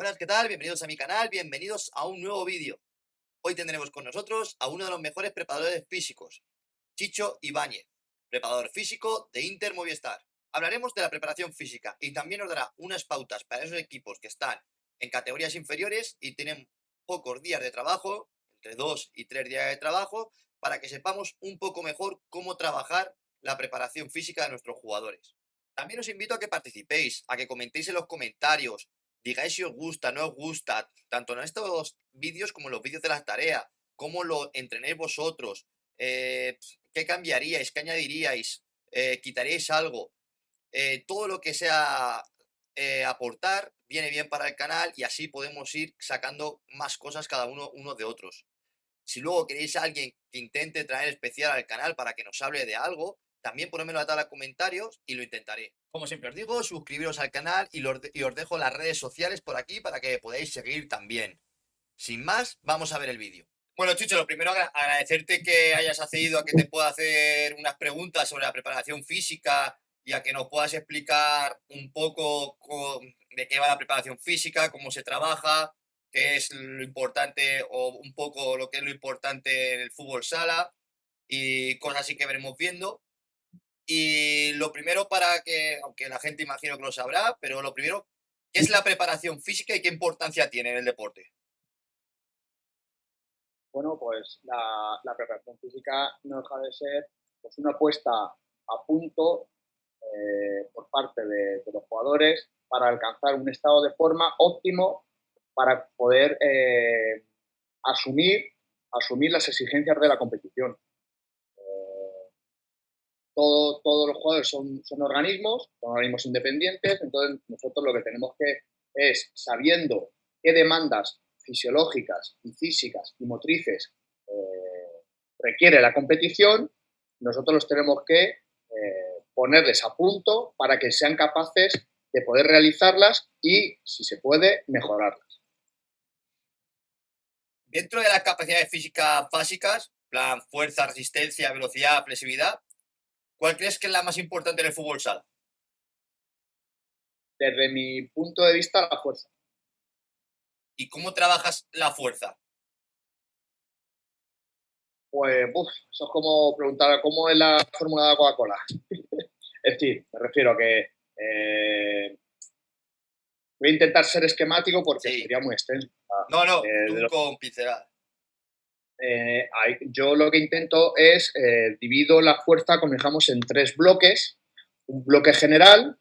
Buenas, ¿qué tal? Bienvenidos a mi canal, bienvenidos a un nuevo vídeo. Hoy tendremos con nosotros a uno de los mejores preparadores físicos, Chicho Ibáñez, preparador físico de Inter Movistar. Hablaremos de la preparación física y también nos dará unas pautas para esos equipos que están en categorías inferiores y tienen pocos días de trabajo, entre 2 y 3 días de trabajo, para que sepamos un poco mejor cómo trabajar la preparación física de nuestros jugadores. También os invito a que participéis, a que comentéis en los comentarios, digáis si os gusta, no os gusta, tanto en estos vídeos como en los vídeos de las tareas, cómo lo entrenéis vosotros, qué cambiaríais, qué añadiríais, quitaríais algo, todo lo que sea aportar viene bien para el canal y así podemos ir sacando más cosas cada uno de otros. Si luego queréis a alguien que intente traer especial al canal para que nos hable de algo, también ponedmelo en la tabla de comentarios y lo intentaré. Como siempre os digo, suscribiros al canal y os dejo las redes sociales por aquí para que podáis seguir también. Sin más, vamos a ver el vídeo. Bueno, Chicho, lo primero agradecerte que hayas accedido a que te pueda hacer unas preguntas sobre la preparación física y a que nos puedas explicar un poco de qué va la preparación física, cómo se trabaja, qué es lo importante o un poco lo que es lo importante en el fútbol sala y cosas así que veremos viendo. Y lo primero para que, aunque la gente imagino que lo sabrá, pero lo primero, ¿qué es la preparación física y qué importancia tiene en el deporte? Bueno, pues la preparación física no deja de ser pues, una puesta a punto por parte de los jugadores para alcanzar un estado de forma óptimo para poder asumir las exigencias de la competición. Todos los jugadores son organismos independientes, entonces nosotros lo que tenemos que es, sabiendo qué demandas fisiológicas y físicas y motrices requiere la competición, nosotros los tenemos que ponerles a punto para que sean capaces de poder realizarlas y, si se puede, mejorarlas. Dentro de las capacidades físicas básicas, plan fuerza, resistencia, velocidad, flexibilidad, ¿cuál crees que es la más importante en el fútbol sala? Desde mi punto de vista, la fuerza. ¿Y cómo trabajas la fuerza? Pues, eso es como preguntar cómo es la fórmula de la Coca-Cola. Es decir, me refiero a que voy a intentar ser esquemático porque Sí. sería muy extenso. No, tú con pincelada. Yo lo que intento es divido la fuerza, como dejamos, en tres bloques. Un bloque general,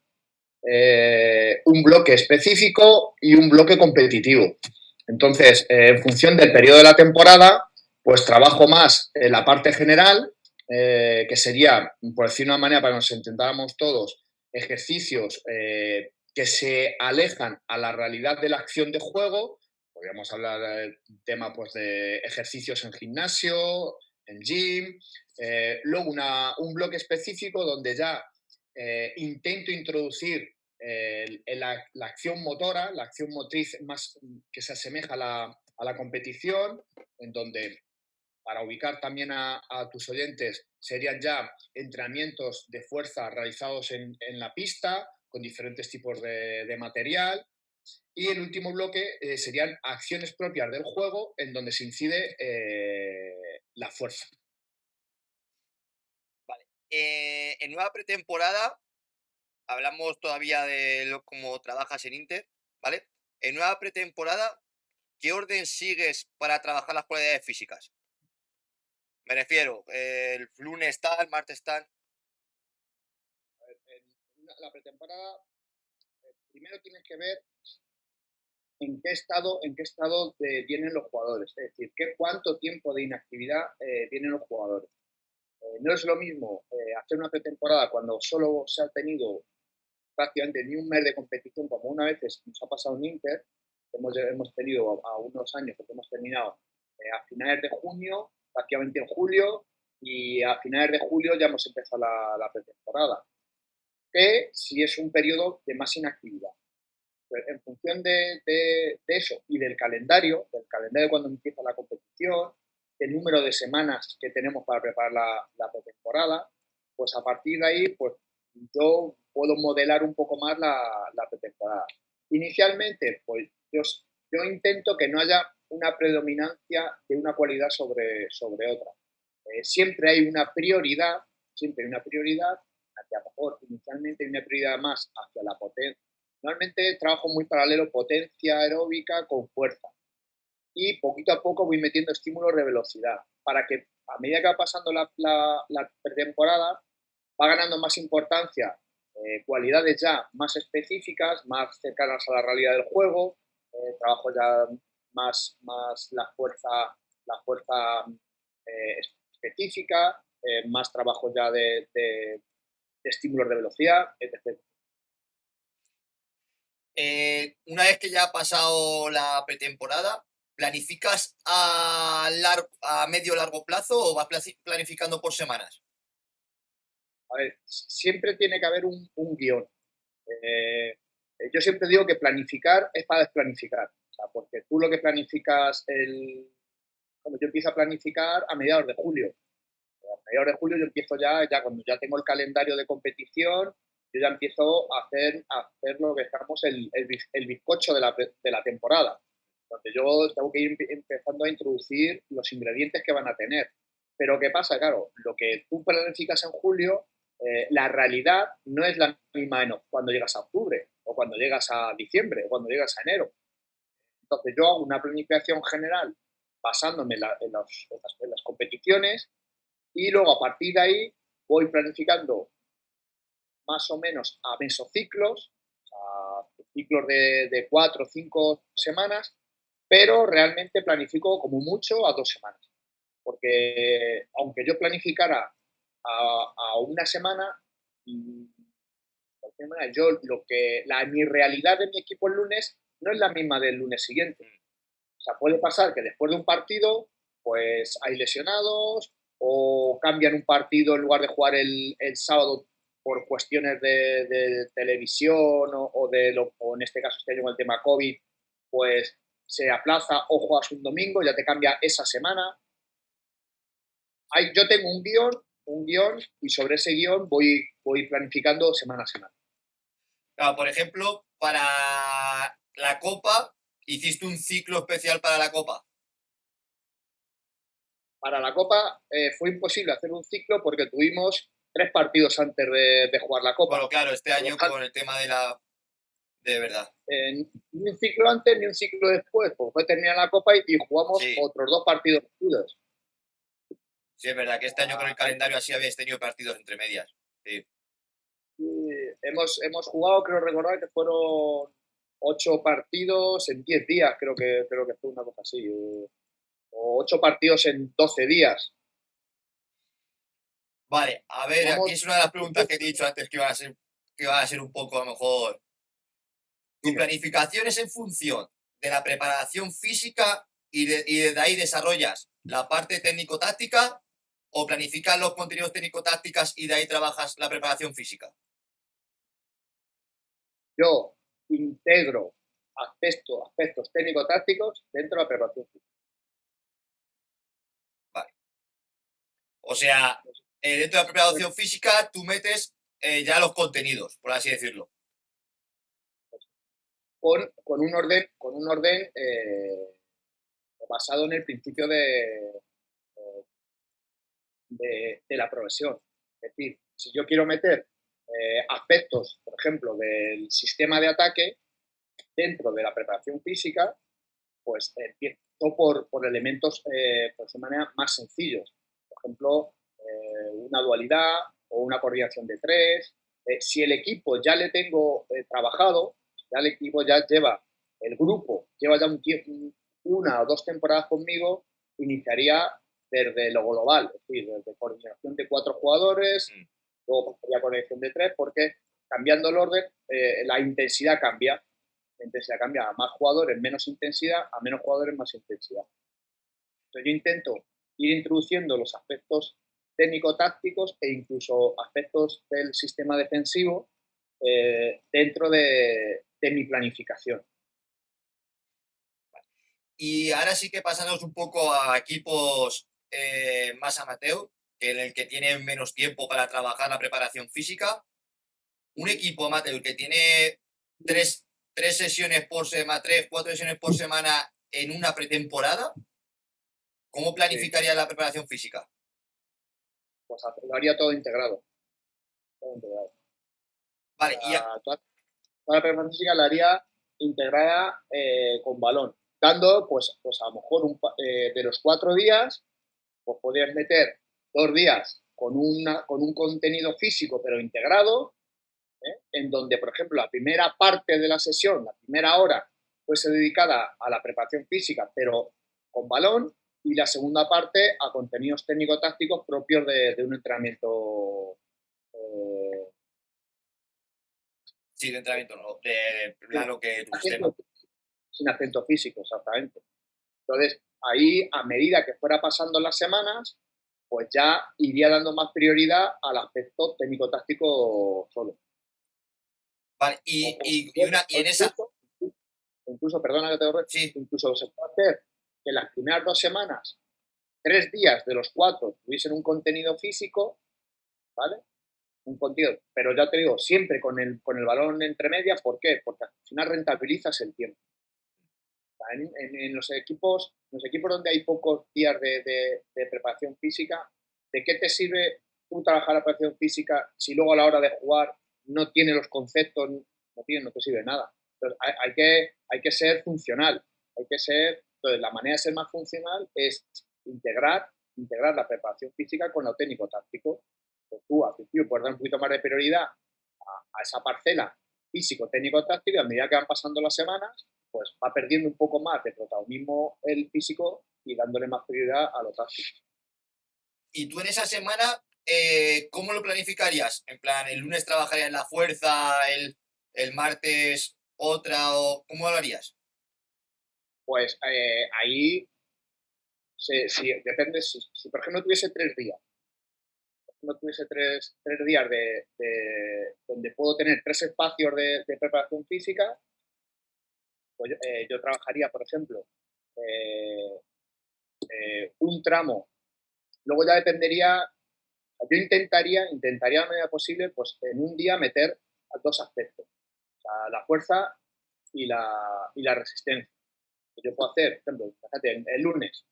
un bloque específico y un bloque competitivo. Entonces, en función del periodo de la temporada, pues trabajo más en la parte general, que sería, por decir una manera, para que nos intentáramos todos, ejercicios que se alejan a la realidad de la acción de juego. Podríamos hablar del tema pues, de ejercicios en gimnasio, en gym. Luego un bloque específico donde ya intento introducir la acción motora, la acción motriz más que se asemeja a la competición, en donde, para ubicar también a tus oyentes, serían ya entrenamientos de fuerza realizados en la pista, con diferentes tipos de material. Y el último bloque serían acciones propias del juego, en donde se incide la fuerza. Vale. En nueva pretemporada, hablamos todavía de cómo trabajas en Inter, ¿vale? En nueva pretemporada, ¿qué orden sigues para trabajar las cualidades físicas? Me refiero, el lunes tal, martes tal. En la pretemporada, primero tienes que ver en qué estado vienen los jugadores, es decir, cuánto tiempo de inactividad tienen los jugadores. No es lo mismo hacer una pretemporada cuando solo se ha tenido prácticamente ni un mes de competición, como una vez nos ha pasado en Inter. Hemos tenido a unos años que hemos terminado a finales de junio, prácticamente en julio, y a finales de julio ya hemos empezado la pretemporada, que sí es un periodo de más inactividad. En función de eso y del calendario cuando empieza la competición, el número de semanas que tenemos para preparar la pretemporada, pues a partir de ahí, pues yo puedo modelar un poco más la pretemporada. Inicialmente, pues yo intento que no haya una predominancia de una cualidad sobre otra. Siempre hay una prioridad, que a lo mejor inicialmente hay una prioridad más hacia la potencia. Normalmente trabajo muy paralelo potencia aeróbica con fuerza y poquito a poco voy metiendo estímulos de velocidad para que a medida que va pasando la pretemporada va ganando más importancia cualidades ya más específicas, más cercanas a la realidad del juego, trabajo ya más la fuerza específica, más trabajo ya de estímulos de velocidad, etc. Una vez que ya ha pasado la pretemporada, ¿planificas a medio largo plazo o vas planificando por semanas? A ver, siempre tiene que haber un guión. Yo siempre digo que planificar es para desplanificar. O sea, porque tú lo que planificas, cuando yo empiezo a planificar a mediados de julio. A mediados de julio yo empiezo ya cuando ya tengo el calendario de competición, yo ya empiezo a hacer lo que estamos el bizcocho de la temporada. Donde yo tengo que ir empezando a introducir los ingredientes que van a tener. Pero ¿qué pasa? Claro, lo que tú planificas en julio, la realidad no es la misma cuando llegas a octubre, o cuando llegas a diciembre, o cuando llegas a enero. Entonces yo hago una planificación general basándome en las competiciones y luego a partir de ahí voy planificando más o menos a mesociclos, a ciclos de 4 o 5 semanas, pero realmente planifico como mucho a 2 semanas. Porque aunque yo planificara a una semana, mi realidad de mi equipo el lunes no es la misma del lunes siguiente. O sea, puede pasar que después de un partido, pues hay lesionados o cambian un partido en lugar de jugar el sábado por cuestiones de televisión o en este caso este año con el tema COVID, pues se aplaza o juegas un domingo, ya te cambia esa semana. Yo tengo un guión y sobre ese guión voy planificando semana a semana. Claro, por ejemplo, para la Copa, hiciste un ciclo especial para la Copa. Para la Copa fue imposible hacer un ciclo porque tuvimos 3 partidos antes de jugar la Copa. Bueno, claro, este Por lo año tanto, con el tema de la... De verdad. ni un ciclo antes ni un ciclo después, pues fue terminar la Copa y jugamos Sí, otros 2 partidos seguidos. sí, es verdad que este año con el calendario así habéis tenido partidos entre medias. Sí. Hemos jugado, creo recordar que fueron 8 partidos en 10 días, creo que fue una cosa así. O 8 partidos en 12 días. Vale, a ver, aquí Jugamos, es una de las preguntas que te he dicho antes que iba a ser un poco a lo mejor. Tu dime, planificación es en función de la preparación física y desde ahí desarrollas la parte técnico-táctica o planificas los contenidos técnico-tácticas y de ahí trabajas la preparación física. yo integro aspectos técnico-tácticos dentro de la preparación física. Vale. O sea, dentro de la preparación física tú metes ya los contenidos, por así decirlo. Con un orden basado en el principio de la progresión. Es decir, si yo quiero meter aspectos, por ejemplo, del sistema de ataque dentro de la preparación física, pues empiezo por elementos, por su manera, más sencillos. Por ejemplo, una dualidad o una coordinación de tres. Si el equipo ya le tengo trabajado, ya el equipo ya el grupo lleva ya una o 2 temporadas conmigo, iniciaría desde lo global, es decir, desde coordinación de 4 jugadores, luego pasaría a coordinación de 3, porque cambiando el orden, la intensidad cambia. La intensidad cambia a más jugadores, menos intensidad, a menos jugadores, más intensidad. Entonces yo intento ir introduciendo los aspectos técnico-tácticos e incluso aspectos del sistema defensivo dentro de mi planificación. Y ahora sí que pasamos un poco a equipos más amateur, en el que tienen menos tiempo para trabajar la preparación física. Un equipo amateur que tiene tres sesiones por semana, 3, 4 sesiones por semana en una pretemporada, ¿cómo Sí, planificaría la preparación física? pues lo haría todo integrado. Todo integrado. Vale, Toda la preparación física la haría integrada con balón, dando, pues a lo mejor de los 4 días, pues podrías meter 2 días con un contenido físico pero integrado, en donde, por ejemplo, la primera parte de la sesión, la primera hora, fuese dedicada a la preparación física, pero con balón, y la segunda parte a contenidos técnico-tácticos propios de un entrenamiento. eh, sí, de entrenamiento, no, de sin, lo que tu sistema. acento, sin acento físico, exactamente. Entonces, ahí, a medida que fuera pasando las semanas, pues ya iría dando más prioridad al aspecto técnico-táctico solo. Vale, O incluso, perdona que te lo sí, incluso se puede hacer que las primeras 2 semanas, 3 días de los 4 tuviesen un contenido físico, ¿vale? Un contenido, pero ya te digo, siempre con el balón entre medias. ¿Por qué? Porque al final rentabilizas el tiempo. En los equipos donde hay pocos días de preparación física, ¿de qué te sirve tú trabajar la preparación física si luego a la hora de jugar no tiene los conceptos, no te sirve nada? Entonces, hay que ser funcional, entonces la manera de ser más funcional es integrar la preparación física con lo técnico-táctico. Pues tú al principio puedes dar un poquito más de prioridad a esa parcela físico-técnico-táctico, y a medida que van pasando las semanas, pues va perdiendo un poco más de protagonismo el físico y dándole más prioridad a lo táctico. y tú en esa semana, ¿cómo lo planificarías? En plan, el lunes trabajarías la fuerza, el martes otra, o ¿cómo lo harías? Pues ahí depende, si, por ejemplo tuviese 3 días, no tuviese tres días donde puedo tener 3 espacios de preparación física, pues yo trabajaría, por ejemplo, eh, un tramo. Luego ya dependería. Yo intentaría a medida posible, pues en un día meter 2 aspectos, o sea, la fuerza y la resistencia. Yo puedo hacer, por ejemplo, fíjate, el lunes,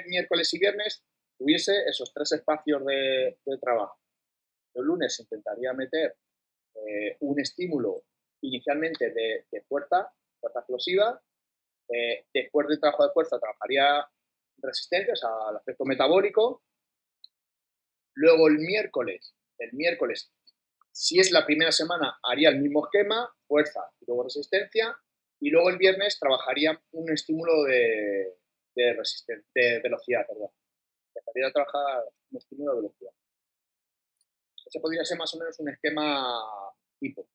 miércoles y viernes tuviese esos 3 espacios de trabajo. El lunes intentaría meter un estímulo inicialmente de fuerza explosiva. Después del trabajo de fuerza trabajaría resistencia, o sea, el aspecto metabólico. Luego el miércoles, si es la primera semana, haría el mismo esquema, fuerza y luego resistencia. Y luego el viernes trabajaría un estímulo de velocidad, perdón. Empezaría a trabajar un estímulo de velocidad. Ese podría ser más o menos un esquema tipo.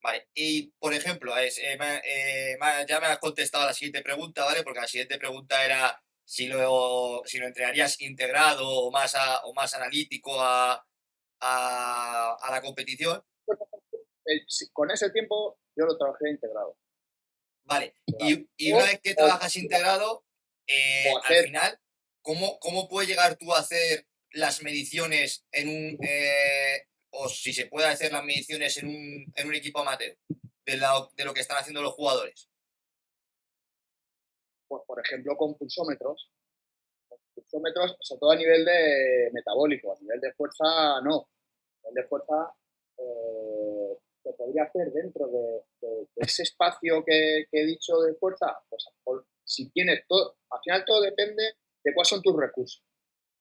Vale, y por ejemplo, ya me has contestado a la siguiente pregunta, ¿vale? Porque la siguiente pregunta era si lo entrenarías integrado o más analítico a la competición. Con ese tiempo yo lo trabajé integrado. Vale, integrado. y una vez que trabajas integrado, O al hacer, final, ¿cómo puedes llegar tú a hacer las mediciones o si se puede hacer las mediciones en un equipo amateur de lo que están haciendo los jugadores? pues, por ejemplo, con pulsómetros. Pulsómetros, sobre todo a nivel de metabólico, a nivel de fuerza, no. A nivel de fuerza, se podría hacer dentro de ese espacio que he dicho de fuerza. Pues a lo mejor, si tienes todo, al final todo depende de cuáles son tus recursos.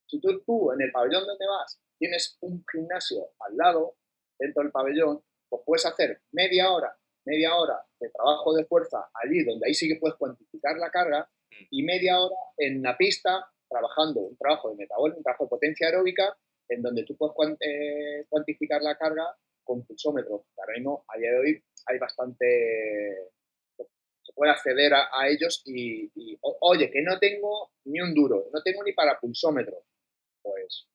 Si tú en el pabellón donde vas tienes un gimnasio al lado, dentro del pabellón, pues puedes hacer media hora de trabajo de fuerza allí, donde ahí sí que puedes cuantificar la carga, y media hora en la pista trabajando un trabajo de metabolismo, un trabajo de potencia aeróbica, en donde tú puedes cuantificar la carga con pulsómetros. Ahora mismo, a día de hoy, hay bastante. Se puede acceder a ellos oye, que no tengo ni un duro, no tengo ni para pulsómetros.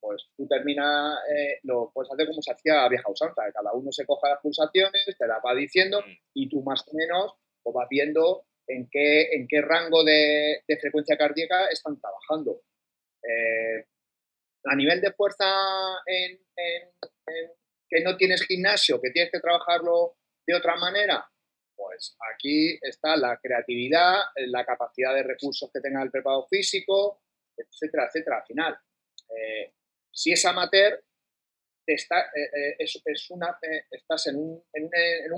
Pues tú terminas, lo puedes hacer como se hacía a vieja usanza, que cada uno se coja las pulsaciones, te las va diciendo, Mm. y tú más o menos pues vas viendo en qué rango de frecuencia cardíaca están trabajando. Eh, a nivel de fuerza, en que no tienes gimnasio, que tienes que trabajarlo de otra manera, Entonces, aquí está la creatividad, la capacidad de recursos que tenga el preparado físico, etcétera, etcétera. Al final, si es amateur, estás en un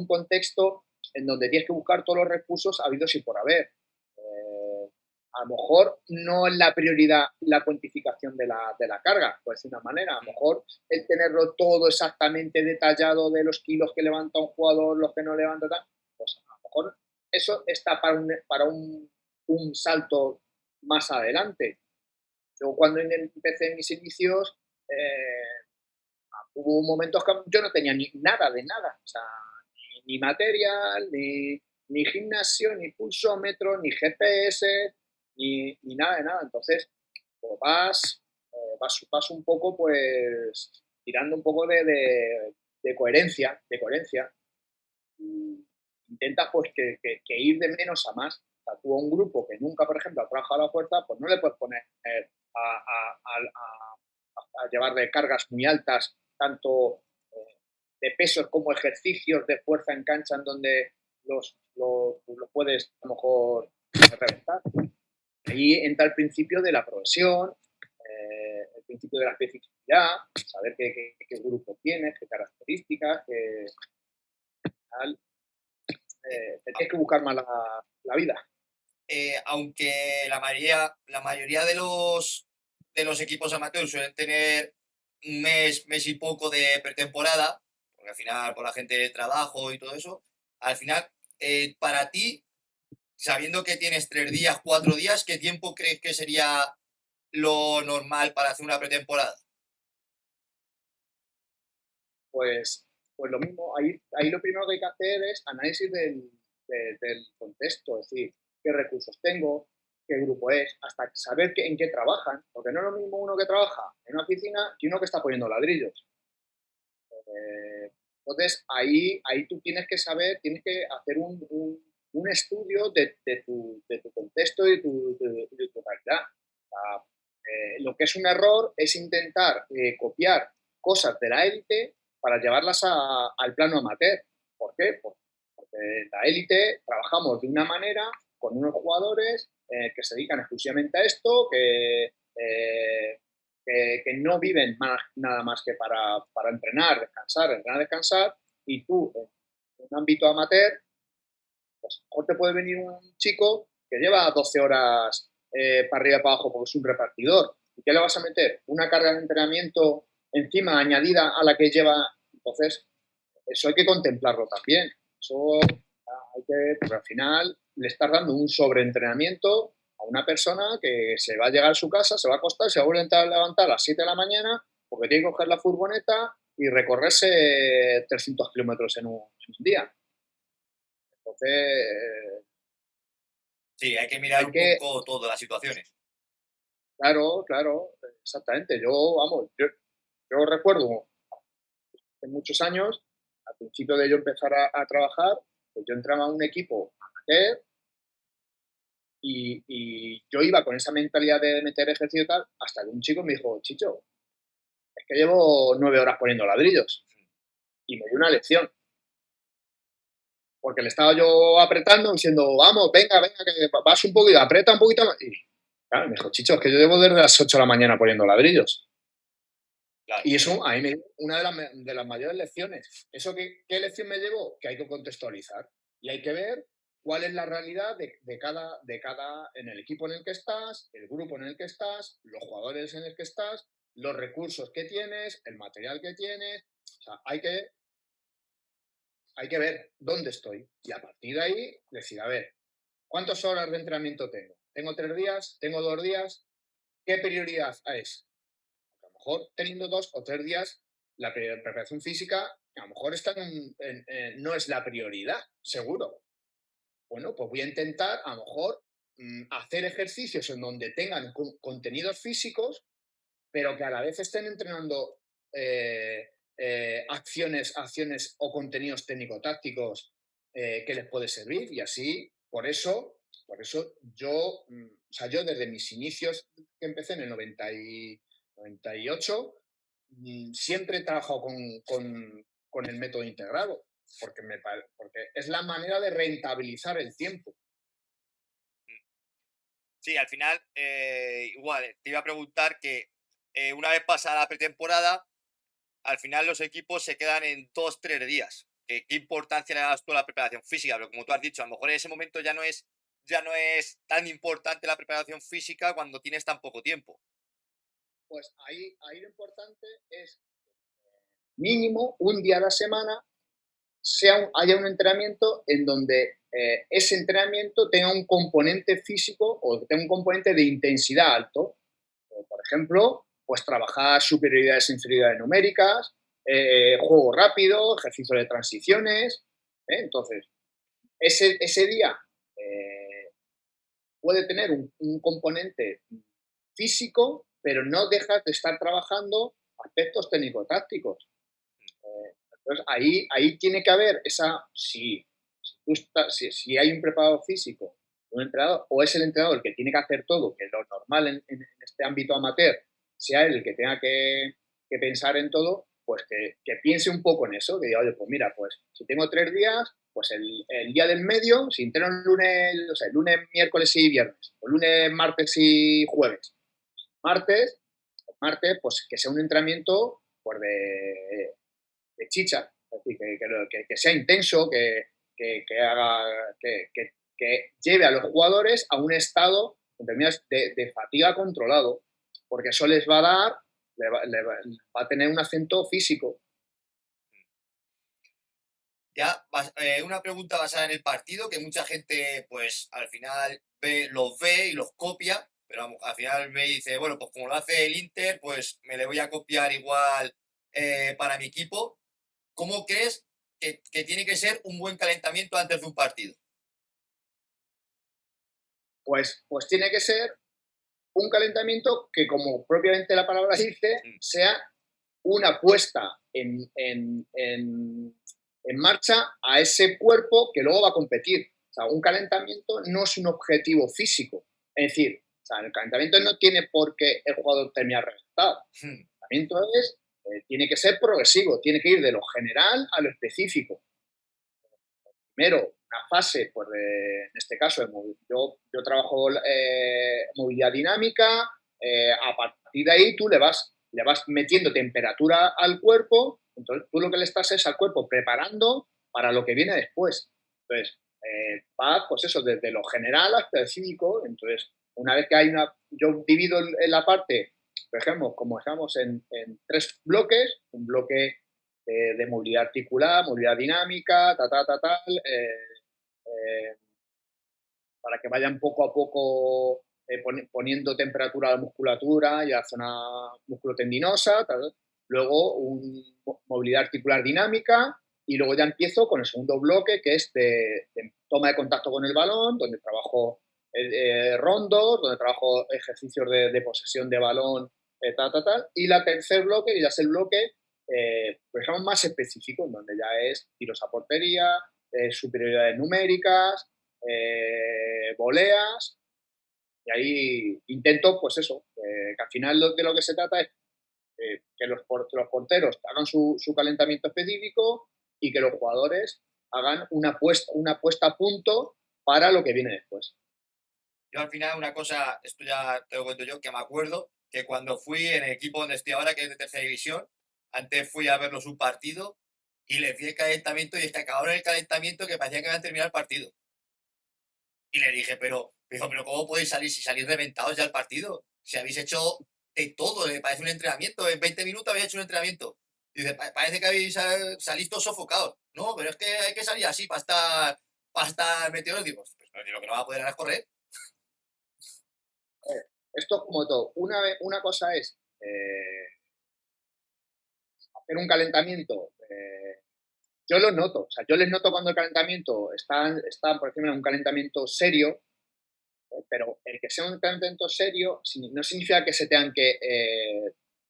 contexto en donde tienes que buscar todos los recursos habidos y por haber. A lo mejor no es la prioridad la cuantificación de la carga, pues de una manera. A lo mejor el tenerlo todo exactamente detallado de los kilos que levanta un jugador, los que no levanta, tal, pues a lo mejor eso está para un salto más adelante. Yo cuando empecé mis inicios, hubo momentos que yo no tenía ni nada de nada, o sea, ni material, ni gimnasio, ni pulsómetro, ni GPS, ni nada de nada. Entonces, pues vas un poco, pues, tirando un poco de coherencia, y intentas, pues, que ir de menos a más. O sea, tú a un grupo que nunca, por ejemplo, ha trabajado a la fuerza, pues no le puedes poner a llevar de cargas muy altas, tanto de pesos como ejercicios de fuerza en cancha en donde los puedes a lo mejor reventar. Ahí entra el principio de la progresión, el principio de la especificidad, saber qué grupo tienes, qué características, qué tal. Tienes que buscar más la vida. Aunque la mayoría de los equipos amateurs suelen tener un mes y poco de pretemporada, porque al final por la gente de trabajo y todo eso, al final, para ti, sabiendo que tienes 3 días, 4 días, ¿qué tiempo crees que sería lo normal para hacer una pretemporada? Pues lo mismo, ahí lo primero que hay que hacer es análisis del contexto, es decir, qué recursos tengo, qué grupo es, hasta saber en qué trabajan, porque no es lo mismo uno que trabaja en una oficina que uno que está poniendo ladrillos. Entonces, ahí tú tienes que saber, tienes que hacer un estudio de tu contexto y de tu realidad. O sea, lo que es un error es intentar copiar cosas de la élite para llevarlas al plano amateur. ¿Por qué? Porque en la élite trabajamos de una manera con unos jugadores que se dedican exclusivamente a esto, que no viven nada más que para entrenar, descansar, y tú en un ámbito amateur, pues mejor te puede venir un chico que lleva 12 horas para arriba y para abajo porque es un repartidor. ¿Y qué le vas a meter? Una carga de entrenamiento encima añadida a la que lleva. Entonces, eso hay que contemplarlo también. Eso porque al final le estás dando un sobreentrenamiento a una persona que se va a llegar a su casa, se va a acostar, se va a volver a levantar a las 7 de la mañana porque tiene que coger la furgoneta y recorrerse 300 kilómetros en un día. Entonces, Sí, hay que mirar hay un que, poco todas las situaciones. claro, exactamente. Yo recuerdo hace muchos años, al principio de yo empezar a trabajar, pues yo entraba a un equipo amateur y yo iba con esa mentalidad de meter ejercicio y tal, hasta que un chico me dijo, Chicho, es que llevo 9 horas poniendo ladrillos. Y me dio una lección. Porque le estaba yo apretando, diciendo, vamos, venga, que vas un poquito, aprieta un poquito más. Y claro, me dijo, Chicho, es que yo llevo desde las 8 de la mañana poniendo ladrillos. Claro, Y eso a mí me dio una de las mayores lecciones. ¿Eso qué lección me llevó? Que hay que contextualizar. Y hay que ver cuál es la realidad de cada en el equipo en el que estás, el grupo en el que estás, los jugadores en el que estás, los recursos que tienes, el material que tienes. O sea, hay que ver dónde estoy. Y a partir de ahí, decir, a ver, ¿cuántas horas de entrenamiento tengo? ¿Tengo 3 días? ¿Tengo 2 días? ¿Qué prioridad es? A lo mejor teniendo 2 o 3 días, la preparación física a lo mejor no es la prioridad, seguro. Bueno, pues voy a intentar a lo mejor hacer ejercicios en donde tengan contenidos físicos, pero que a la vez estén entrenando acciones o contenidos técnico-tácticos que les puede servir. Y así, por eso yo desde mis inicios que empecé en el 98, siempre he trabajado con el método integrado, porque porque es la manera de rentabilizar el tiempo. Sí, al final, igual, te iba a preguntar que una vez pasada la pretemporada, al final los equipos se quedan en 2, 3 días. ¿Qué importancia le das tú a la preparación física? Pero como tú has dicho, a lo mejor en ese momento ya no es tan importante la preparación física cuando tienes tan poco tiempo. Pues ahí lo importante es mínimo un día a la semana haya un entrenamiento en donde ese entrenamiento tenga un componente físico o tenga un componente de intensidad alto. Por ejemplo, pues trabajar superioridades e inferioridades numéricas, juego rápido, ejercicio de transiciones. Entonces, ese día puede tener un componente físico, pero no dejas de estar trabajando aspectos técnico-tácticos. Entonces, ahí tiene que haber esa, si hay un preparador físico, un entrenador, o es el entrenador el que tiene que hacer todo, que lo normal en este ámbito amateur sea él el que tenga que pensar en todo, pues que piense un poco en eso, que diga, oye, pues mira, pues si tengo 3 días, pues el día del medio, si entreno el lunes, o sea, el lunes, miércoles y viernes, o lunes, martes y jueves, martes, pues que sea un entrenamiento pues de chicha, es decir, que sea intenso, haga, que lleve a los jugadores a un estado de fatiga controlado, porque eso les va a dar, va a tener un acento físico. Ya, una pregunta basada en el partido, que mucha gente, pues, al final los ve y los copia, pero al final ve y dice, bueno, pues como lo hace el Inter, pues me le voy a copiar igual para mi equipo. ¿Cómo crees que tiene que ser un buen calentamiento antes de un partido? Pues tiene que ser un calentamiento que, como propiamente la palabra dice, sea una puesta en marcha a ese cuerpo que luego va a competir. O sea, un calentamiento no es un objetivo físico. Es decir, o sea, el calentamiento no tiene por qué el jugador terminar reventado. El calentamiento tiene que ser progresivo, tiene que ir de lo general a lo específico. Primero, una fase, pues en este caso, yo trabajo movilidad dinámica, a partir de ahí tú le vas metiendo temperatura al cuerpo, entonces tú lo que le estás es al cuerpo preparando para lo que viene después. Entonces, va, pues eso, desde lo general hasta el específico. Entonces, una vez que yo divido en la parte, por ejemplo, como estamos en 3 bloques, un bloque de movilidad articular, movilidad dinámica, para que vayan poco a poco poniendo temperatura a la musculatura y a la zona musculotendinosa. Luego, movilidad articular dinámica, y luego ya empiezo con el segundo bloque, que es de toma de contacto con el balón, donde trabajo rondos, donde trabajo ejercicios de posesión de balón, y la tercer bloque, que ya es el bloque, pues digamos, más específico, donde ya es tiros a portería, superioridades numéricas, voleas, y ahí intento, pues eso, que al final de lo que se trata es que los porteros hagan su calentamiento específico y que los jugadores hagan una puesta a punto para lo que viene después. Yo al final una cosa, esto ya te lo cuento yo, que me acuerdo que cuando fui en el equipo donde estoy ahora, que es de tercera división, antes fui a verlos un partido y les di el calentamiento y es que acabaron el calentamiento que parecía que iban a terminar el partido. Y le dije, pero ¿cómo podéis salir si salís reventados ya al partido? Si habéis hecho de todo, me parece un entrenamiento, en 20 minutos habéis hecho un entrenamiento. Y dice, parece que salís todos sofocados. No, pero es que hay que salir así para estar metidos. Digo, pues lo que no va a poder ahora es correr. Esto es como todo. Una cosa es hacer un calentamiento. Yo lo noto, o sea, yo les noto cuando el calentamiento está por ejemplo, en un calentamiento serio, pero el que sea un calentamiento serio no significa que se tengan que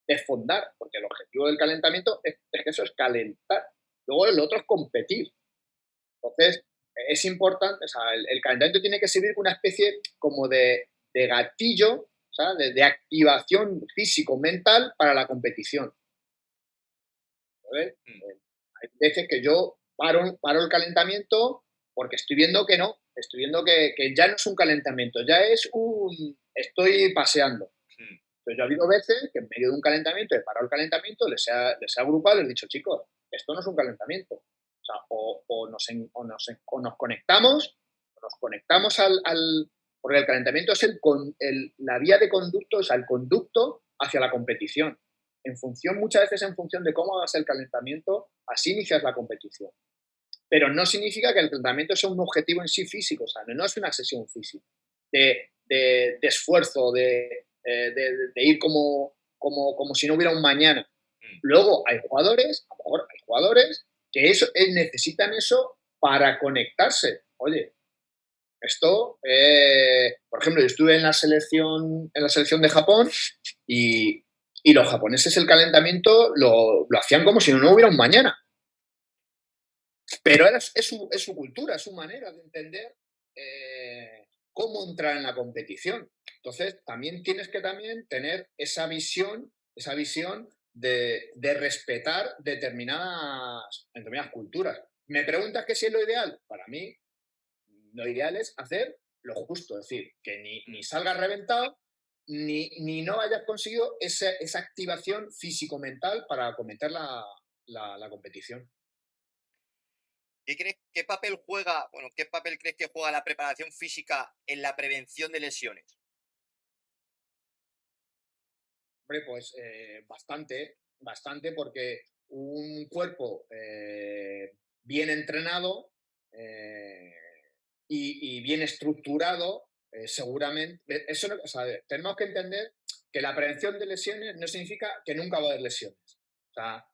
desfondar, porque el objetivo del calentamiento es que eso es calentar. Luego el otro es competir. Entonces, es importante, o sea, el calentamiento tiene que servir como una especie como de gatillo, o sea, de activación físico-mental para la competición. ¿Sabes? Hay veces que yo paro el calentamiento porque estoy viendo que no, estoy viendo que ya no es un calentamiento, ya es estoy paseando. Mm. Entonces, yo ha habido veces que en medio de un calentamiento he parado el calentamiento, les he agrupado y les he dicho, chicos, esto no es un calentamiento. O sea, o nos conectamos porque el calentamiento es la vía de conducto, o sea, el conducto hacia la competición. Muchas veces en función de cómo hagas el calentamiento, así inicias la competición. Pero no significa que el calentamiento sea un objetivo en sí físico, o sea, no es una sesión física de esfuerzo, de ir como si no hubiera un mañana. Mm. Luego hay jugadores, a lo mejor hay jugadores que necesitan eso para conectarse. Oye, esto, por ejemplo, yo estuve en la selección de Japón y los japoneses el calentamiento lo hacían como si no hubiera un mañana. Pero es su cultura, es su manera de entender cómo entrar en la competición. Entonces, también tienes que tener esa visión de respetar determinadas culturas. ¿Me preguntas que si es lo ideal? Para mí, lo ideal es hacer lo justo, es decir, que ni salgas reventado, ni no hayas conseguido esa activación físico-mental para acometer la competición. ¿Qué papel crees que juega la preparación física en la prevención de lesiones? Hombre, pues bastante, bastante, porque un cuerpo bien entrenado eh, y bien estructurado, seguramente, o sea, tenemos que entender que la prevención de lesiones no significa que nunca va a haber lesiones. O sea,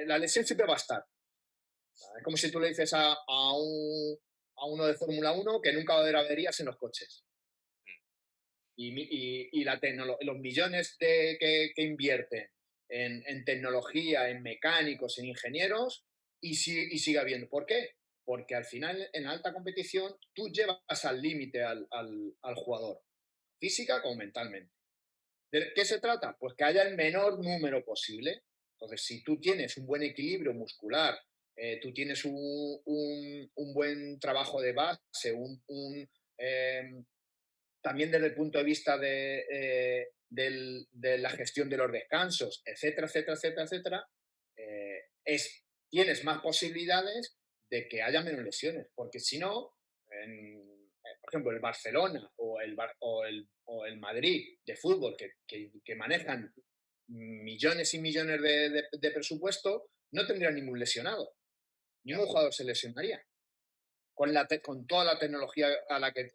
la lesión siempre va a estar. O sea, es como si tú le dices a uno de Fórmula 1 que nunca va a haber averías en los coches. Los millones que invierten en tecnología, en mecánicos, en ingenieros, y sigue habiendo. ¿Por qué? Porque al final, en alta competición, tú llevas al límite al jugador, física como mentalmente. ¿De qué se trata? Pues que haya el menor número posible. Entonces, si tú tienes un buen equilibrio muscular, tú tienes un buen trabajo de base, em, también desde el punto de vista de la gestión de los descansos, etcétera, etcétera, etcétera, etcétera, tienes más posibilidades de que haya menos lesiones, porque si no, por ejemplo, el Barcelona o el Madrid de fútbol, que manejan millones y millones de presupuesto, no tendrían ningún lesionado, ningún jugador se lesionaría con toda la tecnología a la que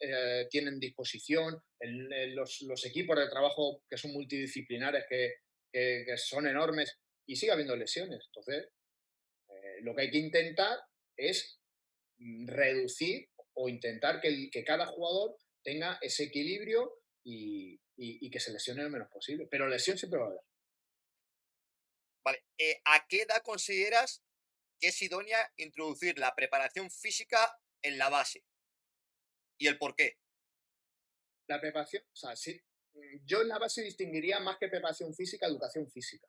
tienen disposición, los equipos de trabajo que son multidisciplinares, que son enormes, y sigue habiendo lesiones. Entonces, lo que hay que intentar es reducir o intentar que cada jugador tenga ese equilibrio y que se lesione lo menos posible. Pero lesión siempre va a haber. Vale, ¿a qué edad consideras que es idónea introducir la preparación física en la base? ¿Y el por qué? La preparación, o sea, sí, yo en la base distinguiría más que preparación física, educación física.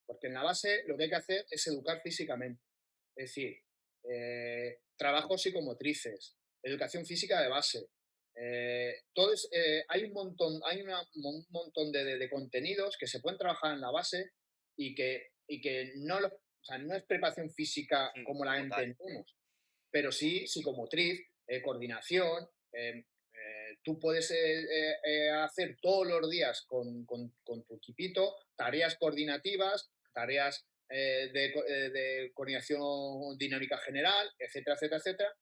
Porque en la base lo que hay que hacer es educar físicamente. Es decir, trabajos psicomotrices, educación física de base. Hay un montón de contenidos que se pueden trabajar en la base y que o sea, no es preparación física como la Como tal. entendemos, pero sí psicomotriz, coordinación. Tú puedes hacer todos los días con tu equipito tareas coordinativas, tareas de coordinación dinámica general, etcétera, etcétera, etcétera.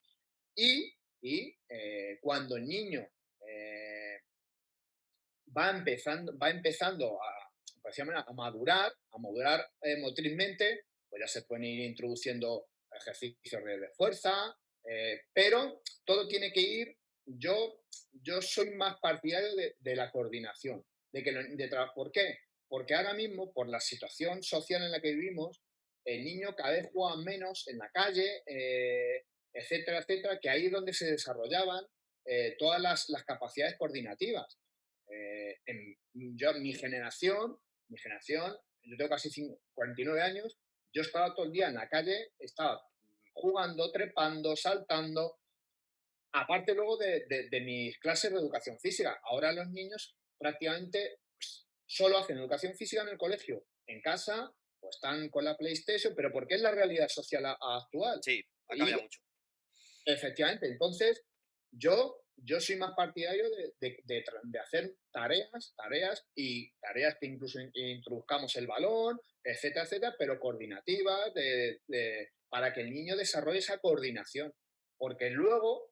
Y cuando el niño va empezando a madurar motrizmente, pues ya se pueden ir introduciendo ejercicios de fuerza, pero todo tiene que ir. Yo soy más partidario de la coordinación, ¿por qué? Porque ahora mismo, por la situación social en la que vivimos, el niño cada vez juega menos en la calle, etcétera, etcétera, que ahí es donde se desarrollaban todas las capacidades coordinativas. Mi generación, yo tengo casi 49 años, Yo estaba todo el día en la calle, estaba jugando, trepando, saltando, aparte luego de mis clases de educación física. Ahora los niños prácticamente pues, solo hacen educación física en el colegio. En casa pues están con la PlayStation, pero porque es la realidad social actual. Sí, ha Y cambiado mucho. efectivamente, entonces yo soy más partidario de hacer tareas que incluso introduzcamos el balón, etcétera, etcétera, pero coordinativas para que el niño desarrolle esa coordinación. Porque luego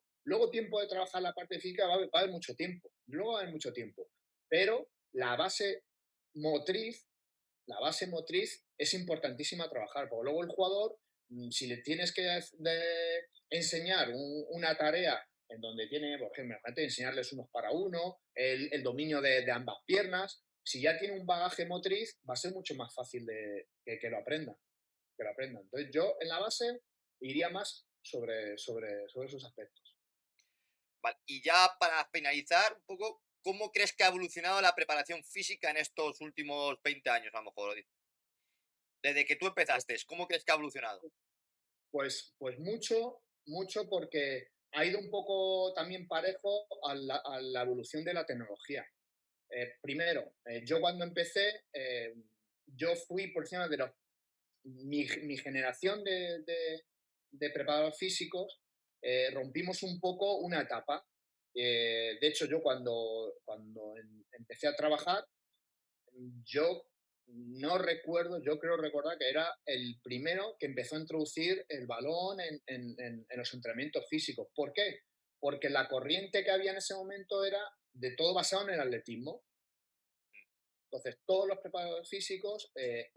tiempo de trabajar la parte física va a haber mucho tiempo, luego va a haber mucho tiempo, pero motriz, la base motriz es importantísima trabajar, porque luego el jugador, si le tienes que enseñar una tarea en donde tiene, por ejemplo, enseñarles unos para uno, el dominio de ambas piernas, si ya tiene un bagaje motriz, va a ser mucho más fácil que lo aprenda. Que lo aprenda. Entonces yo en la base iría más sobre esos aspectos. Vale, y ya para finalizar un poco, ¿cómo crees que ha evolucionado la preparación física en estos últimos 20 años, a lo mejor? Desde que tú empezaste, ¿cómo crees que ha evolucionado? Pues mucho porque ha ido un poco también parejo a la evolución de la tecnología. Primero, yo cuando empecé, yo fui por encima de mi generación de preparadores físicos, rompimos un poco una etapa. De hecho, yo cuando empecé a trabajar, yo no recuerdo, yo creo recordar que era el primero que empezó a introducir el balón en los entrenamientos físicos. ¿Por qué? Porque la corriente que había en ese momento era de todo basado en el atletismo. Entonces, todos los preparadores físicos,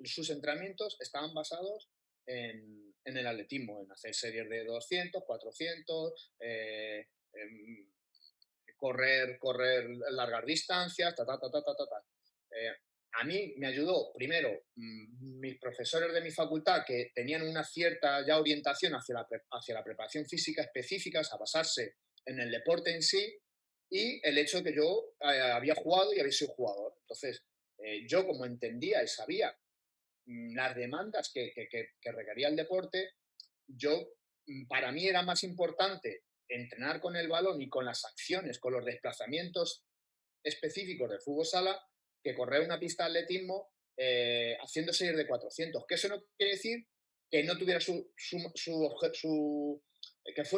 sus entrenamientos estaban basados en el atletismo, en hacer series de 200, 400, correr largas distancias, ta. Eh, a mí me ayudó, primero, mis profesores de mi facultad que tenían una cierta ya orientación hacia la preparación física específica, a basarse en el deporte en sí, y el hecho de que yo había jugado y había sido jugador. Entonces, yo como entendía y sabía las demandas que requería el deporte, para mí era más importante entrenar con el balón y con las acciones, con los desplazamientos específicos de fútbol sala, que correr una pista de atletismo haciendo series de 400. Que eso no quiere decir que no tuviera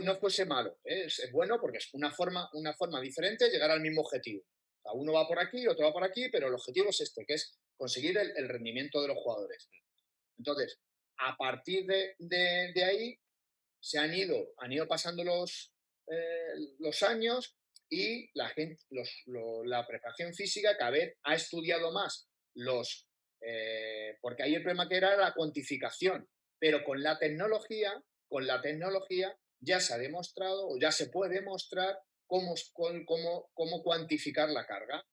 no fuese malo. Es bueno porque es una forma diferente de llegar al mismo objetivo. O sea, uno va por aquí, otro va por aquí, pero el objetivo es este, que es conseguir el rendimiento de los jugadores. Entonces, a partir de ahí, han ido pasando los años y la preparación física cada vez ha estudiado más porque ahí el problema que era la cuantificación, pero con la tecnología ya se ha demostrado o ya se puede demostrar cómo cuantificar la carga,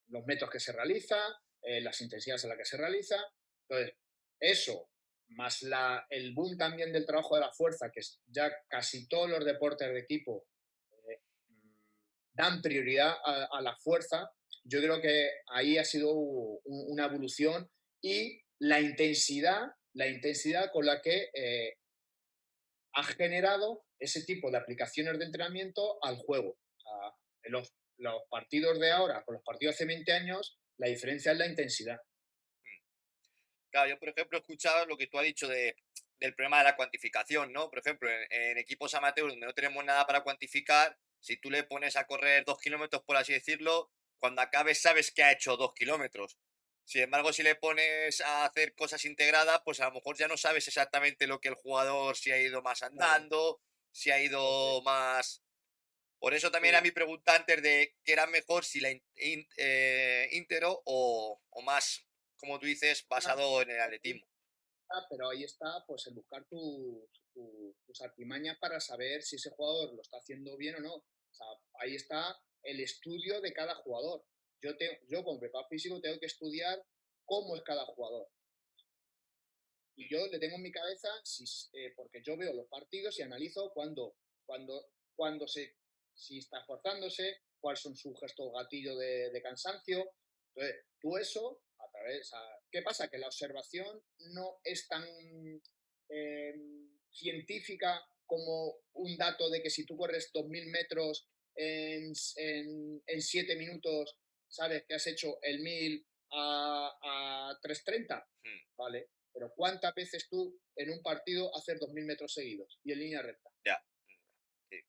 los metros que se realiza, las intensidades a las que se realiza. Entonces, eso más el boom también del trabajo de la fuerza, que ya casi todos los deportes de equipo dan prioridad a la fuerza, yo creo que ahí ha sido una evolución y la intensidad con la que ha generado ese tipo de aplicaciones de entrenamiento al juego. O sea, en los partidos de ahora con los partidos de hace 20 años, la diferencia es la intensidad. Claro, yo por ejemplo he escuchado lo que tú has dicho del problema de la cuantificación, ¿no? Por ejemplo, en equipos amateurs donde no tenemos nada para cuantificar, si tú le pones a correr 2 kilómetros, por así decirlo, cuando acabes sabes que ha hecho 2 kilómetros. Sin embargo, si le pones a hacer cosas integradas, pues a lo mejor ya no sabes exactamente lo que el jugador, si ha ido más Claro. andando, si ha Eso ido es. más... Por eso también era Sí. mi pregunta antes de qué era mejor, si la íntero o más, como tú dices, basado en el atletismo. Pero ahí está pues el buscar tus artimañas para saber si ese jugador lo está haciendo bien o no. O sea, ahí está el estudio de cada jugador. Yo como preparador físico tengo que estudiar cómo es cada jugador. Y yo le tengo en mi cabeza, porque yo veo los partidos y analizo cuando si está esforzándose, cuáles son sus gestos gatillo de cansancio. Entonces, tú eso, ¿Qué pasa? Que la observación no es tan científica como un dato de que si tú corres 2000 metros en 7 minutos, sabes que has hecho el 1000 a 3:30, ¿vale? Pero ¿cuántas veces tú en un partido haces 2000 metros seguidos y en línea recta? Ya. Sí.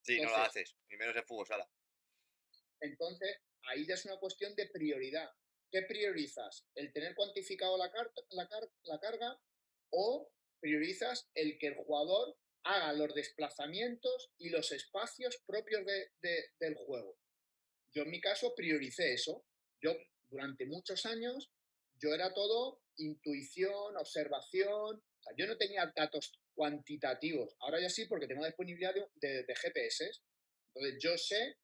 Sí, Entonces, no lo haces, ni menos en fútbol sala. Entonces, ahí ya es una cuestión de prioridad. ¿Qué priorizas? ¿El tener cuantificado la carga o priorizas el que el jugador haga los desplazamientos y los espacios propios del juego? Yo en mi caso prioricé eso. Yo durante muchos años, yo era todo intuición, observación. O sea, yo no tenía datos cuantitativos. Ahora ya sí, porque tengo disponibilidad de GPS. Entonces yo sé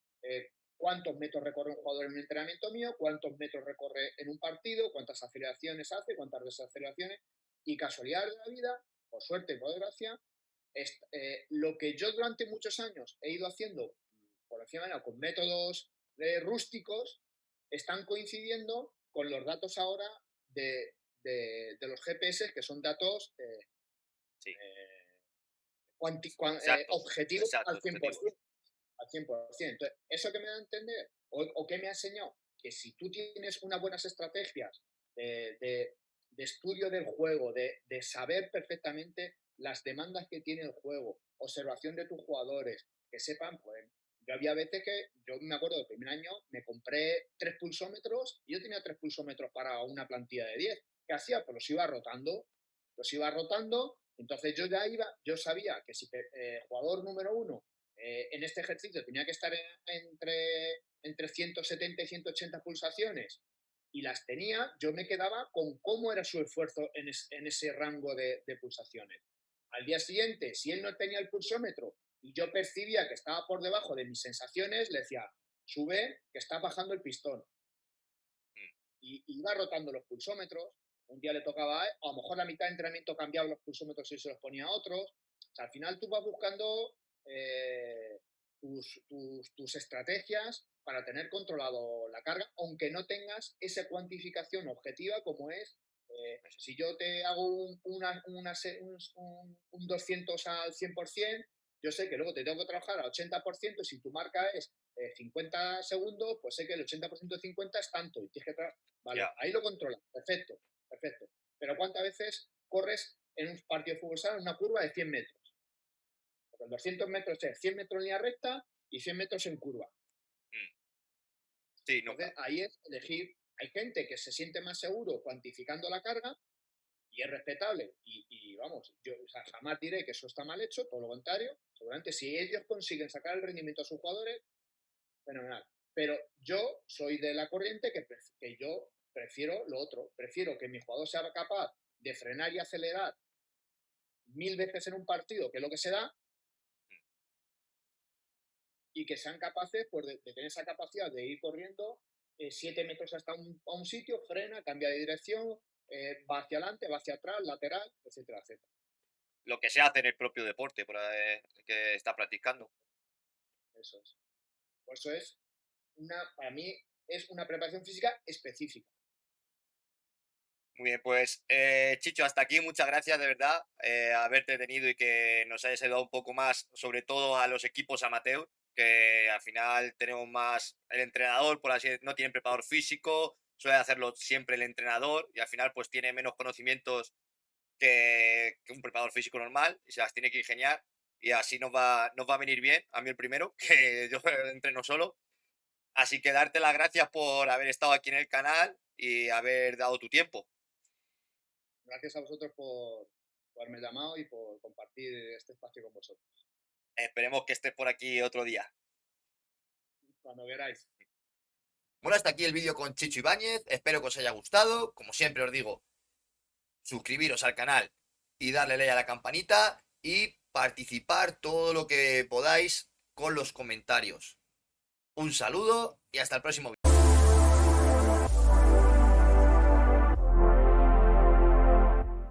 cuántos metros recorre un jugador en un entrenamiento mío, cuántos metros recorre en un partido, cuántas aceleraciones hace, cuántas desaceleraciones. Y casualidad de la vida, por suerte y por desgracia, lo que yo durante muchos años he ido haciendo, por encima con métodos rústicos, están coincidiendo con los datos ahora de los GPS, que son datos Sí. objetivos al 100%. Objetivos. Al 100%. Entonces, ¿eso que me da a entender? ¿O qué me ha enseñado? Que si tú tienes unas buenas estrategias de estudio del juego, de saber perfectamente las demandas que tiene el juego, observación de tus jugadores, que sepan, pues yo había veces que, yo me acuerdo del primer año, me compré 3 pulsómetros y yo tenía 3 pulsómetros para una plantilla de 10. ¿Qué hacía? Pues los iba rotando, entonces yo sabía que si jugador número 1 en este ejercicio tenía que estar entre 170 y 180 pulsaciones y las tenía, yo me quedaba con cómo era su esfuerzo en ese rango de pulsaciones. Al día siguiente, si él no tenía el pulsómetro y yo percibía que estaba por debajo de mis sensaciones, le decía, sube, que está bajando el pistón. Y iba rotando los pulsómetros. Un día le tocaba a él, a lo mejor la mitad de entrenamiento cambiaba los pulsómetros y se los ponía a otros. O sea, al final tú vas buscando tus estrategias para tener controlado la carga, aunque no tengas esa cuantificación objetiva como es, si yo te hago un 200 al 100%, yo sé que luego te tengo que trabajar al 80%, si tu marca es 50 segundos, pues sé que el 80% de 50 es tanto, y tienes que vale, Yeah. ahí lo controlas, perfecto, perfecto. Pero ¿cuántas veces corres en un partido de fútbol sala en una curva de 100 metros? Porque el 200 metros es 100 metros en línea recta y 100 metros en curva. Sí, Entonces, nunca. ahí es elegir. Hay gente que se siente más seguro cuantificando la carga y es respetable. Y vamos, yo jamás diré que eso está mal hecho, todo lo contrario. Seguramente si ellos consiguen sacar el rendimiento a sus jugadores, fenomenal. Pero yo soy de la corriente que yo prefiero lo otro. Prefiero que mi jugador sea capaz de frenar y acelerar 1000 veces en un partido, que es lo que se da, y que sean capaces pues, de tener esa capacidad de ir corriendo 7 metros hasta a un sitio, frena, cambia de dirección, va hacia adelante, va hacia atrás, lateral, etcétera, etcétera. Lo que se hace en el propio deporte que está practicando. Eso es. Por eso es para mí es una preparación física específica. Muy bien, pues Chicho, hasta aquí, muchas gracias de verdad haberte tenido y que nos hayas ayudado un poco más, sobre todo a los equipos amateur, que al final tenemos más el entrenador, por así decirlo, no tiene preparador físico, suele hacerlo siempre el entrenador y al final pues tiene menos conocimientos que un preparador físico normal y se las tiene que ingeniar y así nos va a venir bien, a mí el primero, que yo entreno solo. Así que darte las gracias por haber estado aquí en el canal y haber dado tu tiempo. Gracias a vosotros por haberme llamado y por compartir este espacio con vosotros. Esperemos que estés por aquí otro día. Cuando queráis. Bueno, hasta aquí el vídeo con Chicho Ibáñez. Espero que os haya gustado. Como siempre os digo, suscribiros al canal y darle like a la campanita y participar todo lo que podáis con los comentarios. Un saludo y hasta el próximo vídeo.